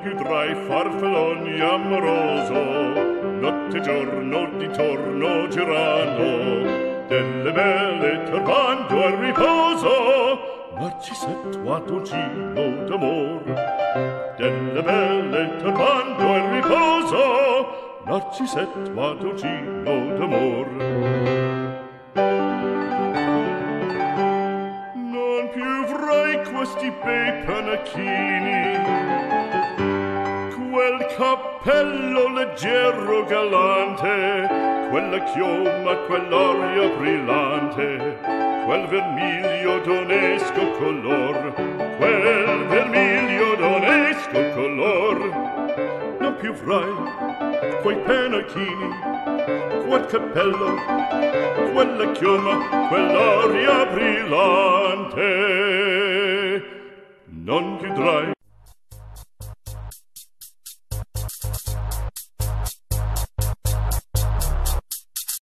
più tra i farfalloni amoroso, notte e giorno d'intorno girando, delle belle turbando al riposo, Narcisetto Adoncino d'amor. Delle belle turbando al riposo, Narcisetto Adoncino d'amor. Non più avrai questi bei panacchini, quel cappello leggero galante, quella chioma, quell'aria brillante, quel vermiglio d'onesco color, quel vermiglio d'onesco color. Non più avrai quei panacchini, quel cappello, quella chioma, quell'aria brillante.